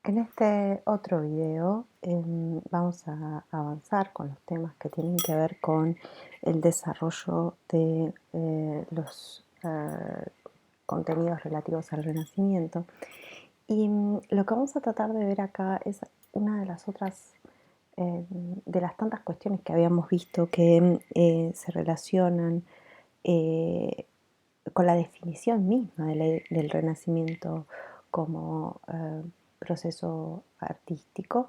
En este otro video vamos a avanzar con los temas que tienen que ver con el desarrollo de los contenidos relativos al Renacimiento. Y lo que vamos a tratar de ver acá es una de las otras, de las tantas cuestiones que habíamos visto que se relacionan eh, con la definición misma del Renacimiento como proceso artístico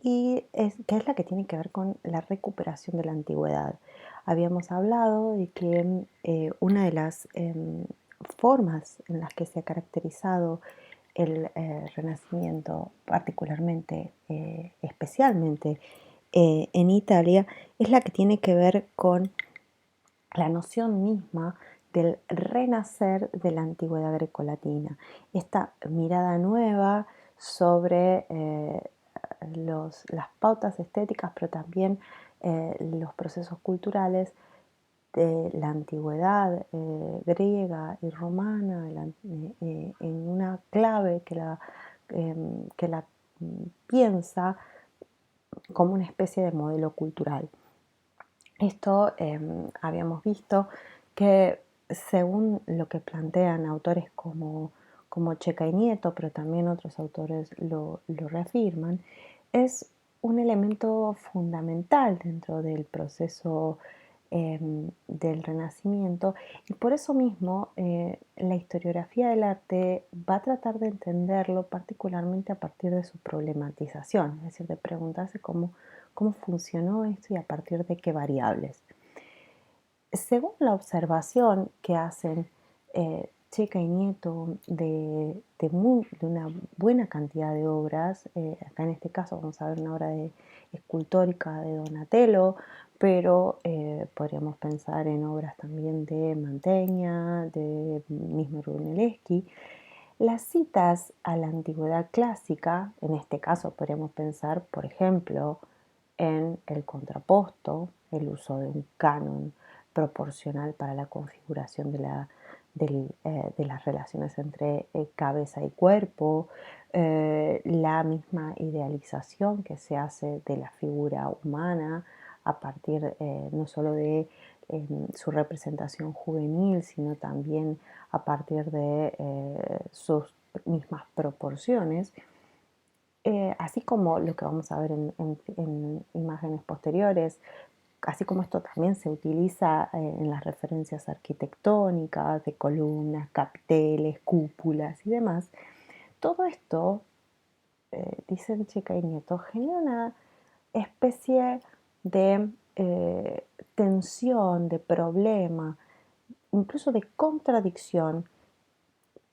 y que es la que tiene que ver con la recuperación de la antigüedad. Habíamos hablado de que una de las formas en las que se ha caracterizado el Renacimiento, particularmente, especialmente en Italia, es la que tiene que ver con la noción misma del renacer de la antigüedad grecolatina. Esta mirada nueva sobre las pautas estéticas, pero también los procesos culturales de la antigüedad griega y romana en una clave que la piensa como una especie de modelo cultural. Esto habíamos visto que según lo que plantean autores como Checa y Nieto, pero también otros autores lo reafirman, es un elemento fundamental dentro del proceso del Renacimiento y por eso mismo la historiografía del arte va a tratar de entenderlo particularmente a partir de su problematización, es decir, de preguntarse cómo funcionó esto y a partir de qué variables. Según la observación que hacen Checa y Nieto de una buena cantidad de obras, acá en este caso vamos a ver una obra escultórica de Donatello, pero podríamos pensar en obras también de Mantegna, de mismo Brunelleschi. Las citas a la antigüedad clásica, en este caso podríamos pensar, por ejemplo, en el contraposto, el uso de un canon proporcional para la configuración de las relaciones entre cabeza y cuerpo, la misma idealización que se hace de la figura humana a partir no solo de su representación juvenil, sino también a partir de sus mismas proporciones. Así como lo que vamos a ver en imágenes posteriores, así como esto también se utiliza en las referencias arquitectónicas de columnas, capiteles, cúpulas y demás, todo esto, dicen Checa y Nieto, genera una especie de tensión, de problema, incluso de contradicción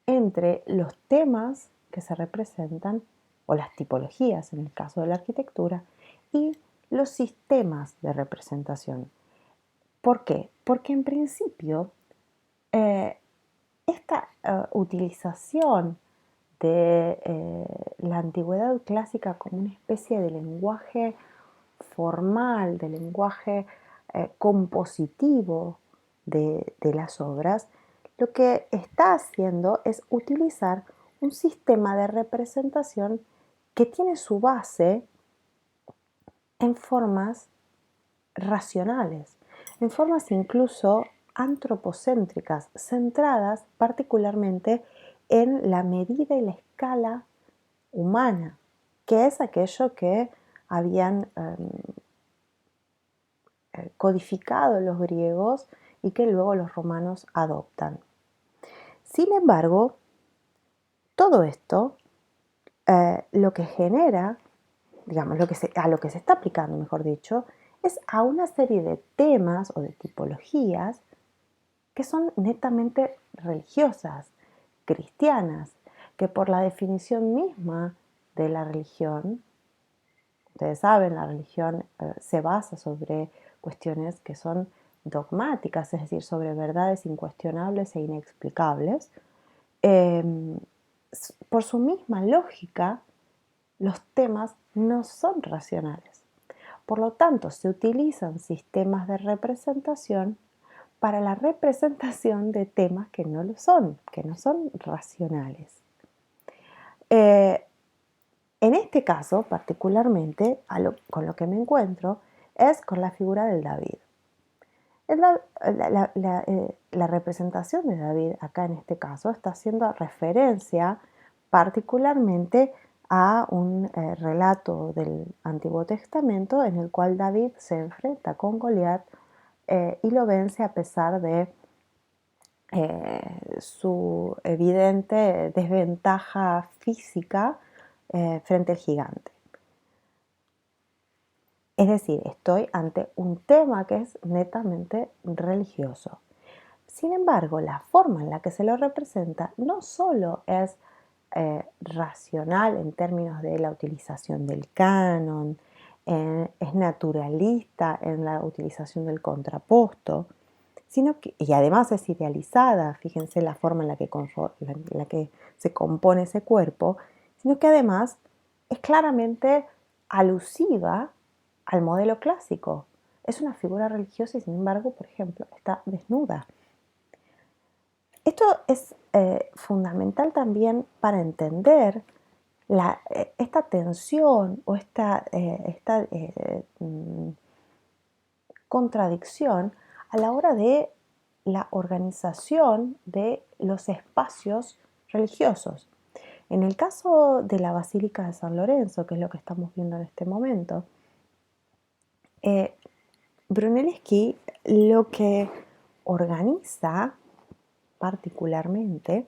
entre los temas que se representan o las tipologías en el caso de la arquitectura y los sistemas de representación. ¿Por qué? Porque en principio eh, esta utilización de la antigüedad clásica como una especie de lenguaje formal, de lenguaje compositivo de las obras, lo que está haciendo es utilizar un sistema de representación que tiene su base en formas racionales, en formas incluso antropocéntricas, centradas particularmente en la medida y la escala humana, que es aquello que habían codificado los griegos y que luego los romanos adoptan. Sin embargo, todo esto lo que genera, digamos, a lo que se está aplicando, mejor dicho, es a una serie de temas o de tipologías que son netamente religiosas, cristianas, que por la definición misma de la religión, ustedes saben, la religión se basa sobre cuestiones que son dogmáticas, es decir, sobre verdades incuestionables e inexplicables. Eh, por su misma lógica, los temas no son racionales. Por lo tanto, se utilizan sistemas de representación para la representación de temas que no lo son, que no son racionales. Eh, En este caso, particularmente, con lo que me encuentro es con la figura del David. La representación de David acá en este caso está haciendo referencia particularmente a un relato del Antiguo Testamento en el cual David se enfrenta con Goliat y lo vence a pesar de su evidente desventaja física frente al gigante. Es decir, estoy ante un tema que es netamente religioso. Sin embargo, la forma en la que se lo representa no solo es racional en términos de la utilización del canon, es naturalista en la utilización del contraposto, y además es idealizada, fíjense la forma en la que se compone ese cuerpo, sino que además es claramente alusiva al modelo clásico. Es una figura religiosa y sin embargo, por ejemplo, está desnuda. Esto es fundamental también para entender esta tensión o esta contradicción a la hora de la organización de los espacios religiosos. En el caso de la Basílica de San Lorenzo, que es lo que estamos viendo en este momento, Brunelleschi lo que organiza particularmente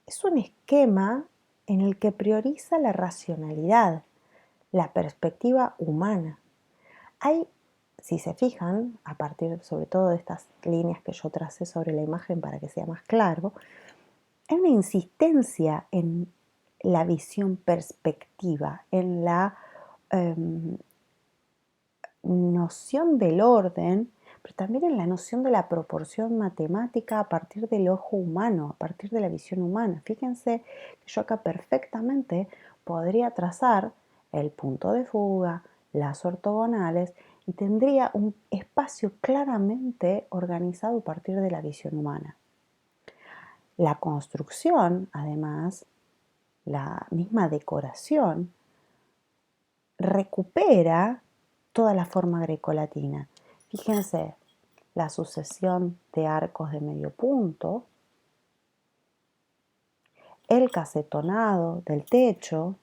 es un esquema en el que prioriza la racionalidad, la perspectiva humana. Hay, si se fijan, a partir sobre todo de estas líneas que yo tracé sobre la imagen para que sea más claro, hay una insistencia en la visión perspectiva, en la noción del orden, pero también en la noción de la proporción matemática a partir del ojo humano, a partir de la visión humana. Fíjense que yo acá perfectamente podría trazar el punto de fuga, las ortogonales, y tendría un espacio claramente organizado a partir de la visión humana. La construcción, además, la misma decoración, recupera toda la forma grecolatina. Fíjense, la sucesión de arcos de medio punto, el casetonado del techo,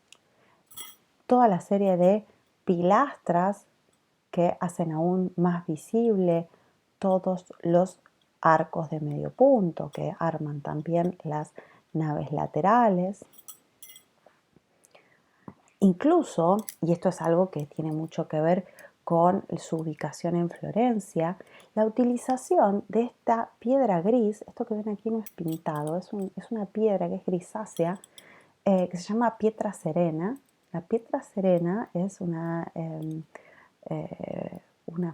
toda la serie de pilastras que hacen aún más visible todos los arcos de medio punto que arman también las naves laterales. Incluso, y esto es algo que tiene mucho que ver con su ubicación en Florencia, la utilización de esta piedra gris, esto que ven aquí no es pintado, es una piedra que es grisácea, que se llama Pietra Serena. La Pietra Serena es una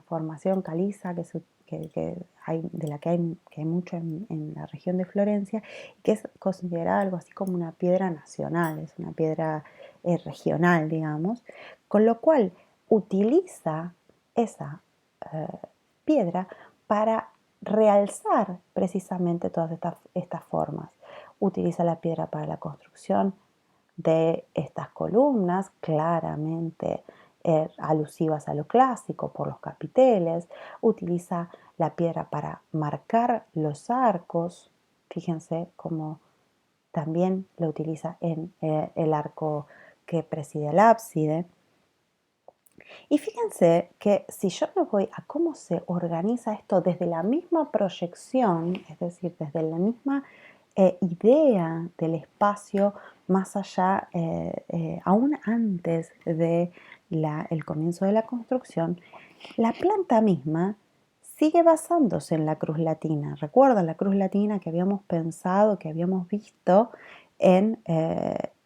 formación caliza de la que hay mucho en la región de Florencia, y que es considerada algo así como una piedra nacional, es una piedra regional, digamos, con lo cual utiliza esa piedra para realzar precisamente todas estas formas. Utiliza la piedra para la construcción de estas columnas, claramente alusivas a lo clásico por los capiteles. Utiliza la piedra para marcar los arcos. Fíjense cómo también lo utiliza en el arco que preside el ábside. Y fíjense que si yo me voy a cómo se organiza esto desde la misma proyección, es decir, desde la misma idea del espacio más allá, aún antes de el comienzo de la construcción, la planta misma sigue basándose en la cruz latina. ¿Recuerdan la cruz latina que habíamos pensado, que habíamos visto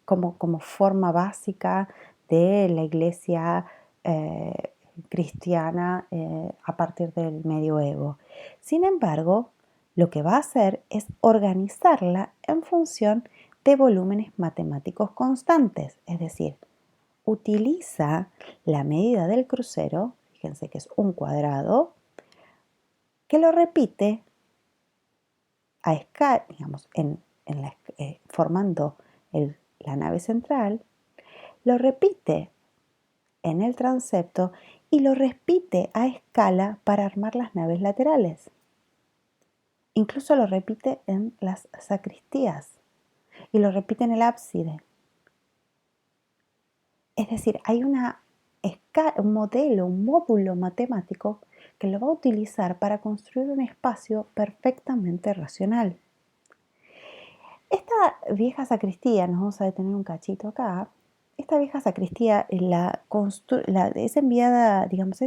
como forma básica de la iglesia cristiana a partir del medioevo? Sin embargo, lo que va a hacer es organizarla en función de volúmenes matemáticos constantes, es decir, utiliza la medida del crucero, fíjense que es un cuadrado, que lo repite a escala, digamos, formando la nave central, lo repite en el transepto y lo repite a escala para armar las naves laterales. Incluso lo repite en las sacristías y lo repite en el ábside. Es decir, hay un modelo, un módulo matemático que lo va a utilizar para construir un espacio perfectamente racional. Esta vieja sacristía, nos vamos a detener un cachito acá, esta vieja sacristía es enviada, digamos,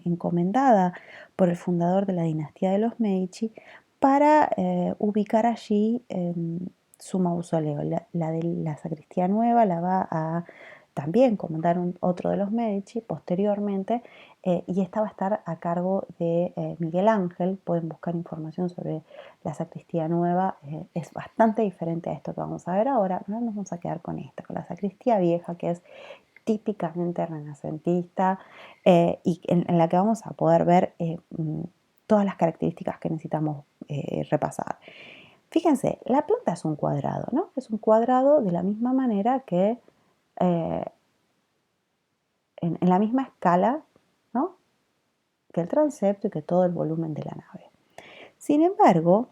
encomendada por el fundador de la dinastía de los Medici para ubicar allí su mausoleo. La de la sacristía nueva la va a también comandar otro de los Medici posteriormente, y esta va a estar a cargo de Miguel Ángel. Pueden buscar información sobre la sacristía nueva, es bastante diferente a esto que vamos a ver ahora. No nos vamos a quedar con esta, con la sacristía vieja, que es típicamente renacentista, y en la que vamos a poder ver todas las características que necesitamos repasar. Fíjense, la planta es un cuadrado, ¿no? Es un cuadrado de la misma manera que en la misma escala, ¿no?, que el transepto y que todo el volumen de la nave. Sin embargo,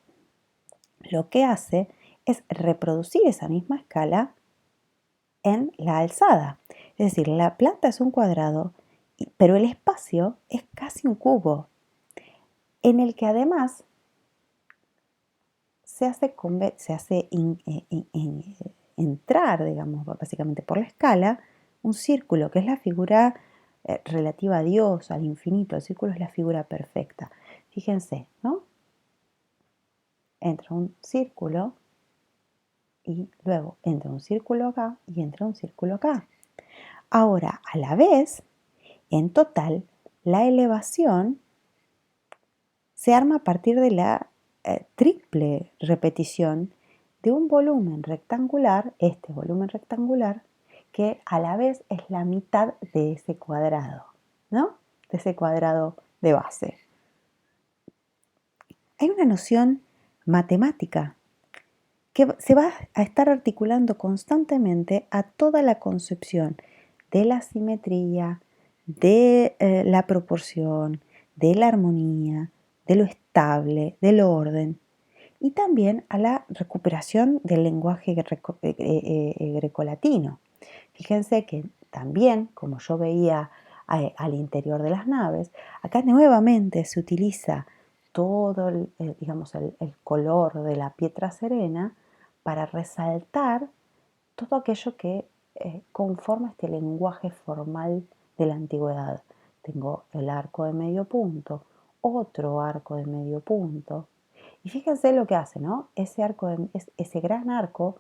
lo que hace es reproducir esa misma escala en la alzada. Es decir, la planta es un cuadrado, pero el espacio es casi un cubo, en el que además se hace entrar, digamos, básicamente por la escala, un círculo, que es la figura relativa a Dios, al infinito. El círculo es la figura perfecta. Fíjense, ¿no? Entra un círculo y luego entra un círculo acá y entra un círculo acá. Ahora, a la vez, en total, la elevación se arma a partir de la triple repetición de un volumen rectangular, este volumen rectangular, que a la vez es la mitad de ese cuadrado, ¿no? De ese cuadrado de base. Hay una noción matemática que se va a estar articulando constantemente a toda la concepción de la simetría, de la proporción, de la armonía, de lo estable, del orden, y también a la recuperación del lenguaje grecolatino. Fíjense que también, como yo veía al interior de las naves, acá nuevamente se utiliza todo el color de la pietra serena para resaltar todo aquello que conforma este lenguaje formal de la antigüedad. Tengo el arco de medio punto, otro arco de medio punto, y fíjense lo que hace, ¿no? Ese gran arco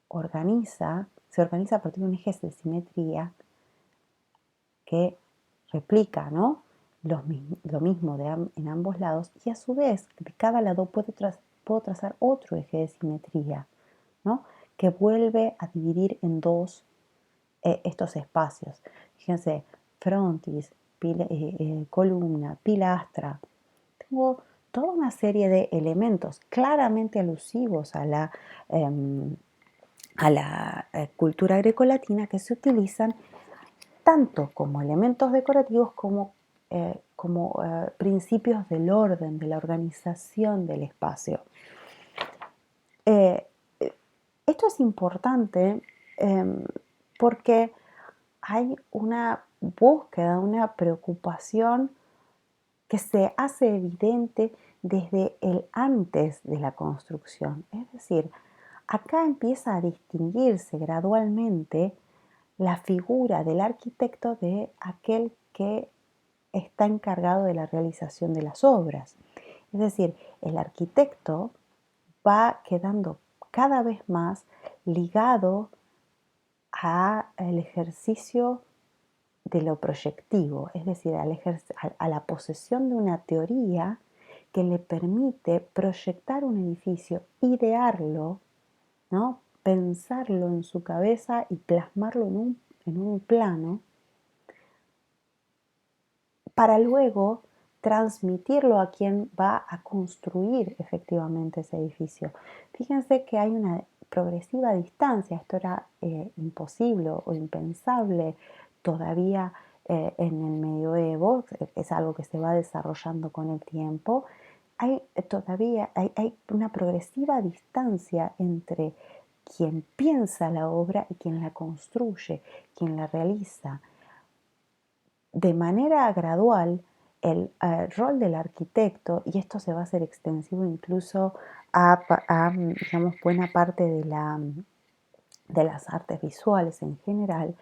se organiza a partir de un eje de simetría que replica, ¿no?, lo mismo en ambos lados, y a su vez de cada lado puedo trazar otro eje de simetría, ¿no?, que vuelve a dividir en dos estos espacios. Fíjense, frontis, columna, pilastra. Tengo toda una serie de elementos claramente alusivos a la cultura grecolatina, que se utilizan tanto como elementos decorativos como principios del orden, de la organización del espacio. Eh, Esto es importante porque hay una búsqueda, una preocupación que se hace evidente desde el antes de la construcción. Es decir, acá empieza a distinguirse gradualmente la figura del arquitecto de aquel que está encargado de la realización de las obras. Es decir, el arquitecto va quedando cada vez más ligado al ejercicio de lo proyectivo, es decir, a la posesión de una teoría que le permite proyectar un edificio, idearlo, ¿no?, pensarlo en su cabeza y plasmarlo en un plano, para luego transmitirlo a quien va a construir efectivamente ese edificio. Fíjense que hay una progresiva distancia. Esto era imposible o impensable todavía en el medioevo, es algo que se va desarrollando con el tiempo. Hay una progresiva distancia entre quien piensa la obra y quien la construye, quien la realiza. De manera gradual, el rol del arquitecto, y esto se va a hacer extensivo incluso a digamos, buena parte de las artes visuales en general,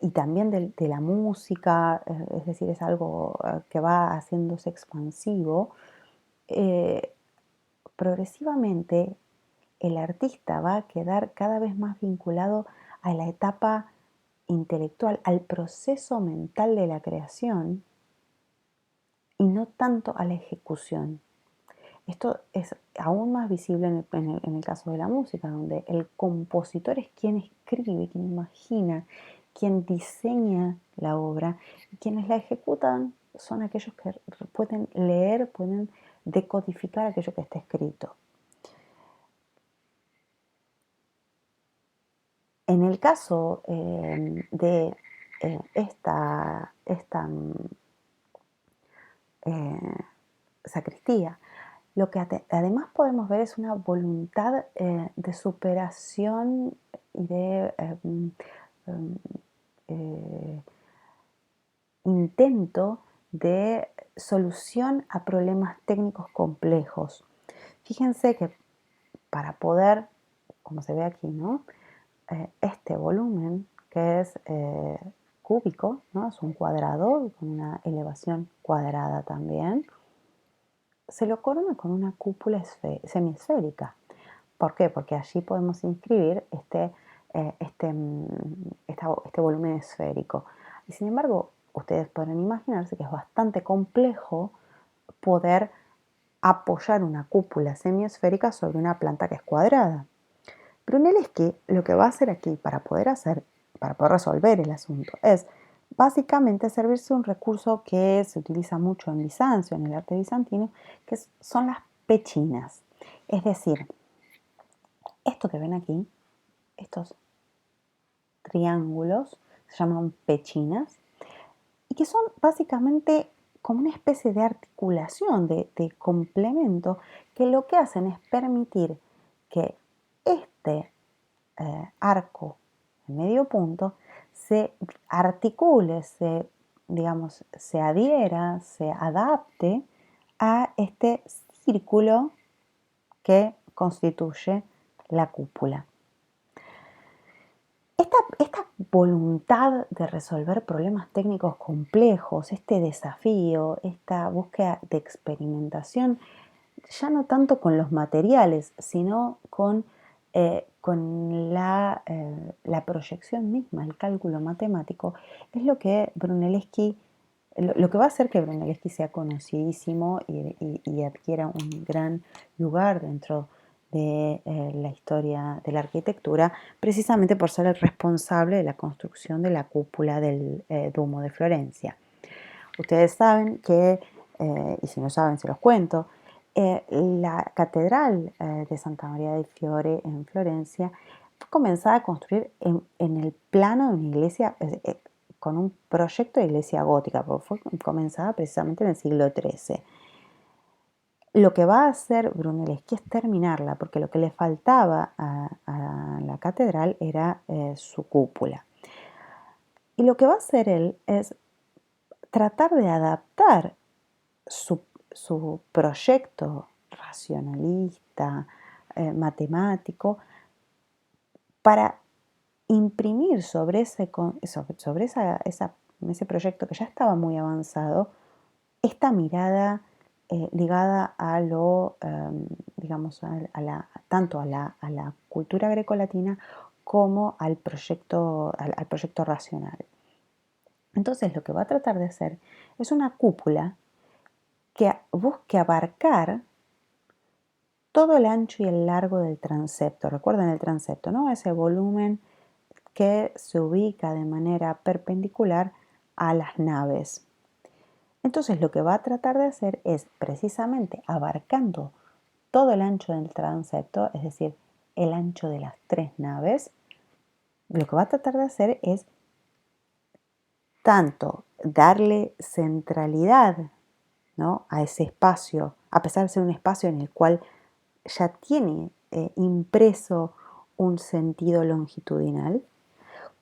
y también de la música, es decir, es algo que va haciéndose expansivo. Progresivamente el artista va a quedar cada vez más vinculado a la etapa intelectual, al proceso mental de la creación y no tanto a la ejecución. Esto es aún más visible en el caso de la música, donde el compositor es quien escribe, quien imagina, quien diseña la obra, y quienes la ejecutan son aquellos que pueden leer, pueden decodificar aquello que está escrito. En el caso de esta sacristía, lo que además podemos ver es una voluntad de superación y de intento de solución a problemas técnicos complejos. Fíjense que para poder, como se ve aquí, ¿no? Este volumen que es cúbico, ¿no? Es un cuadrado con una elevación cuadrada también, se lo corona con una cúpula semiesférica. ¿Por qué? Porque allí podemos inscribir este volumen esférico. Y sin embargo, ustedes pueden imaginarse que es bastante complejo poder apoyar una cúpula semiesférica sobre una planta que es cuadrada. Brunelleschi lo que va a hacer aquí para poder resolver el asunto es básicamente servirse un recurso que se utiliza mucho en Bizancio, en el arte bizantino, que son las pechinas. Es decir, esto que ven aquí, estos triángulos, se llaman pechinas, y que son básicamente como una especie de articulación, de complemento, que lo que hacen es permitir que este arco en medio punto se articule, se adhiera, se adapte a este círculo que constituye la cúpula. Esta voluntad de resolver problemas técnicos complejos, este desafío, esta búsqueda de experimentación, ya no tanto con los materiales, sino con la proyección misma, el cálculo matemático, es lo que Brunelleschi, lo que va a hacer que Brunelleschi sea conocidísimo y adquiera un gran lugar dentro de la historia de la arquitectura, precisamente por ser el responsable de la construcción de la cúpula del Duomo de Florencia. Ustedes saben que, y si no saben se los cuento, la catedral de Santa María del Fiore en Florencia fue comenzada a construir en el plano de una iglesia, con un proyecto de iglesia gótica, porque fue comenzada precisamente en el siglo XIII. Lo que va a hacer Brunelleschi es terminarla, porque lo que le faltaba a la catedral era su cúpula. Y lo que va a hacer él es tratar de adaptar su proyecto racionalista, matemático, para imprimir sobre ese proyecto que ya estaba muy avanzado, esta mirada ligada a lo, digamos, tanto a la cultura grecolatina como al proyecto racional. Entonces, lo que va a tratar de hacer es una cúpula que busque abarcar todo el ancho y el largo del transepto. Recuerden el transepto, ¿no? Ese volumen que se ubica de manera perpendicular a las naves. Entonces, lo que va a tratar de hacer es precisamente abarcando todo el ancho del transepto, es decir, el ancho de las 3 naves, lo que va a tratar de hacer es tanto darle centralidad, ¿no?, a ese espacio, a pesar de ser un espacio en el cual ya tiene impreso un sentido longitudinal,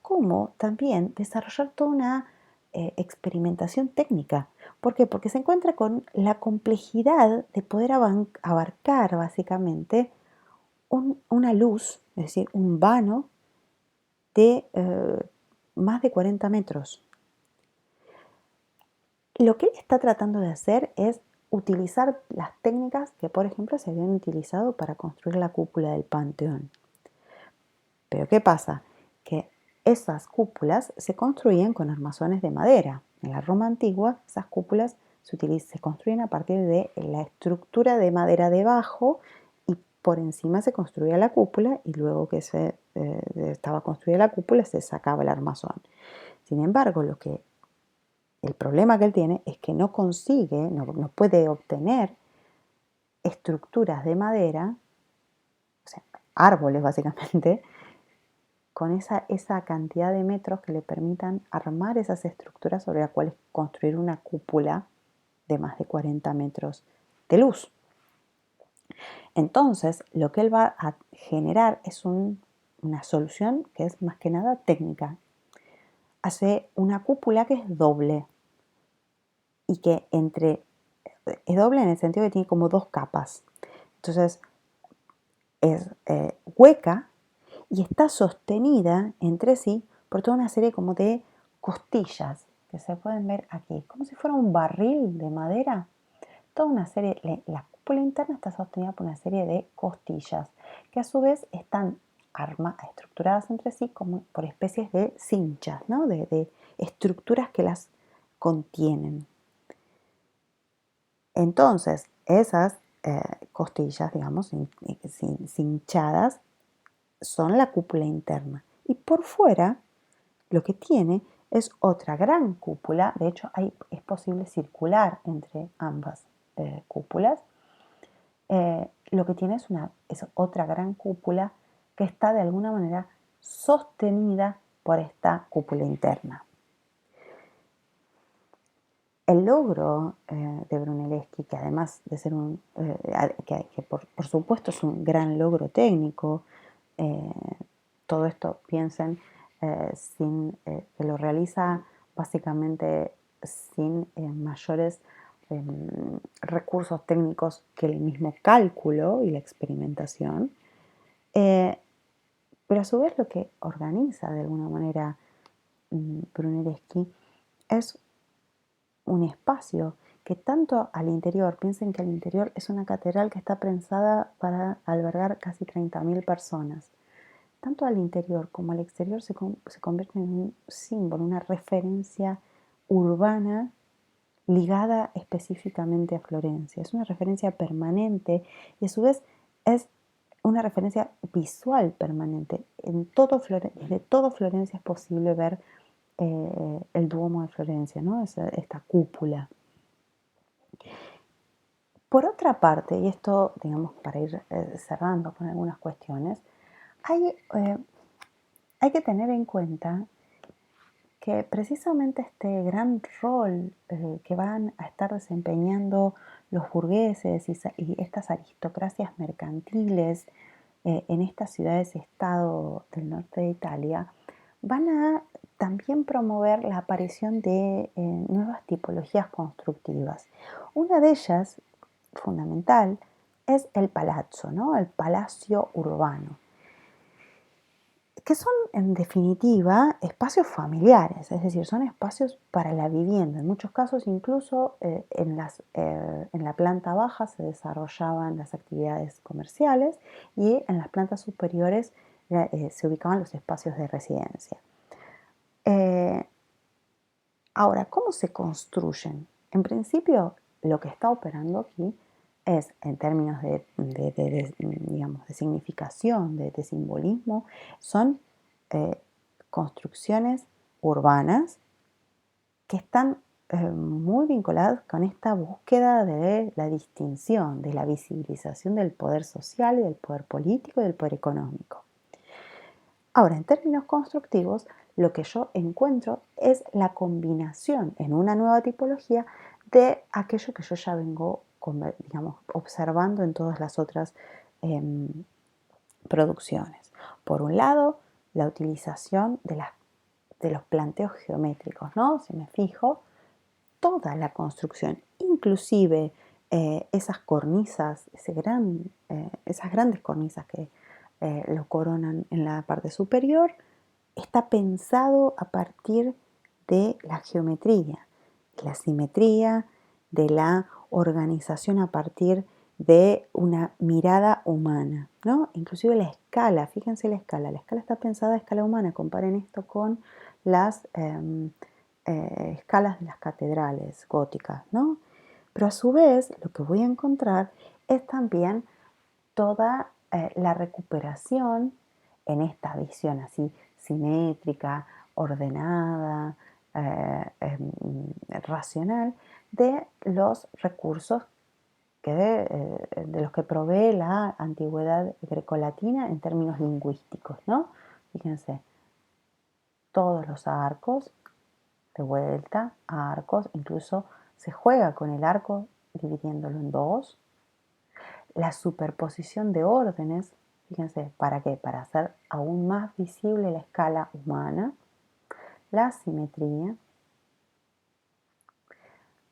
como también desarrollar toda una experimentación técnica. ¿Por qué? Porque se encuentra con la complejidad de poder abarcar básicamente una luz, es decir, un vano de más de 40 metros. Lo que él está tratando de hacer es utilizar las técnicas que, por ejemplo, se habían utilizado para construir la cúpula del Panteón. Pero ¿qué pasa? Que esas cúpulas se construían con armazones de madera. En la Roma antigua, esas cúpulas se construían a partir de la estructura de madera debajo y por encima se construía la cúpula y luego que estaba construida la cúpula se sacaba el armazón. Sin embargo, el problema que él tiene es que no consigue, no puede obtener estructuras de madera, o sea, árboles básicamente, con esa cantidad de metros que le permitan armar esas estructuras sobre las cuales construir una cúpula de más de 40 metros de luz. Entonces, lo que él va a generar es una solución que es más que nada técnica. Hace una cúpula que es doble y que es doble en el sentido que tiene como 2 capas. Entonces, es hueca y está sostenida entre sí por toda una serie como de costillas que se pueden ver aquí, como si fuera un barril de madera. Toda una serie, la cúpula interna está sostenida por una serie de costillas que a su vez están estructuradas entre sí como por especies de cinchas, ¿no?, de estructuras que las contienen. Entonces, esas costillas, digamos, cinchadas, son la cúpula interna. Y por fuera, lo que tiene es otra gran cúpula. De hecho, es posible circular entre ambas cúpulas. Lo que tiene es otra gran cúpula que está de alguna manera sostenida por esta cúpula interna. El logro de Brunelleschi, que además de ser que por supuesto es un gran logro técnico, todo esto piensen que lo realiza básicamente sin mayores recursos técnicos que el mismo cálculo y la experimentación, pero a su vez lo que organiza de alguna manera Brunelleschi es un espacio que tanto al interior, piensen que al interior es una catedral que está pensada para albergar casi 30.000 personas. Tanto al interior como al exterior se convierte en un símbolo, una referencia urbana ligada específicamente a Florencia. Es una referencia permanente y a su vez es una referencia visual permanente. Desde todo Florencia es posible ver el Duomo de Florencia, ¿no?, esta cúpula. Por otra parte, y esto, digamos, para ir cerrando con algunas cuestiones, hay que tener en cuenta que precisamente este gran rol que van a estar desempeñando los burgueses y estas aristocracias mercantiles en estas ciudades-estado del norte de Italia, van a también promover la aparición de nuevas tipologías constructivas. Una de ellas, fundamental, es el palazzo, ¿no?, el palacio urbano, que son en definitiva espacios familiares, es decir, son espacios para la vivienda. En muchos casos incluso en la planta baja se desarrollaban las actividades comerciales y en las plantas superiores se ubicaban los espacios de residencia. Ahora, ¿cómo se construyen? En principio, lo que está operando aquí es, en términos digamos, de significación, de simbolismo, son construcciones urbanas que están muy vinculadas con esta búsqueda de la distinción, de la visibilización del poder social y del poder político y del poder económico. Ahora, en términos constructivos, lo que yo encuentro es la combinación en una nueva tipología de aquello que yo ya vengo, digamos, observando en todas las otras em, producciones. Por un lado, la utilización de los planteos geométricos, ¿no? Si me fijo, toda la construcción, inclusive esas cornisas, esas grandes cornisas que lo coronan en la parte superior, está pensado a partir de la geometría, la simetría, de la organización a partir de una mirada humana, ¿no? Inclusive la escala, fíjense la escala está pensada a escala humana, comparen esto con las escalas de las catedrales góticas, ¿no? Pero a su vez lo que voy a encontrar es también toda la recuperación en esta visión así simétrica, ordenada, racional de los recursos de los que provee la antigüedad grecolatina en términos lingüísticos, ¿no? Fíjense, todos los arcos, de vuelta, arcos, incluso se juega con el arco dividiéndolo en dos. La superposición de órdenes, fíjense, ¿para qué? Para hacer aún más visible la escala humana, la simetría,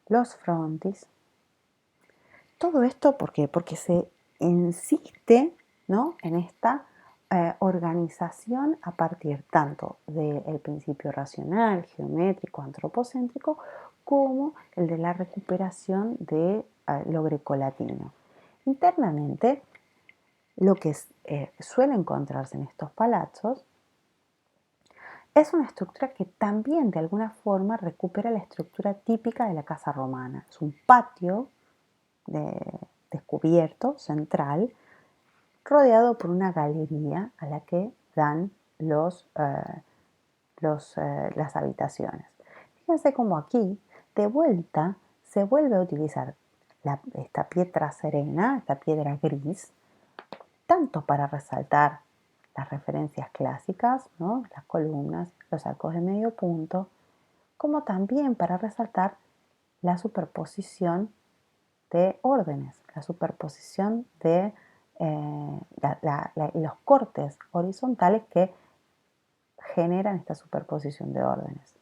los frontis. Todo esto, ¿por qué? Porque se insiste, ¿no?, en esta organización a partir tanto del principio racional, geométrico, antropocéntrico, como el de la recuperación de lo grecolatino. Internamente, lo que suele encontrarse en estos palazos es una estructura que también de alguna forma recupera la estructura típica de la casa romana. Es un patio descubierto, central, rodeado por una galería a la que dan las habitaciones. Fíjense cómo aquí, de vuelta, se vuelve a utilizar esta piedra serena, esta piedra gris, tanto para resaltar las referencias clásicas, ¿no?, las columnas, los arcos de medio punto, como también para resaltar la superposición de órdenes, la superposición de los cortes horizontales que generan esta superposición de órdenes.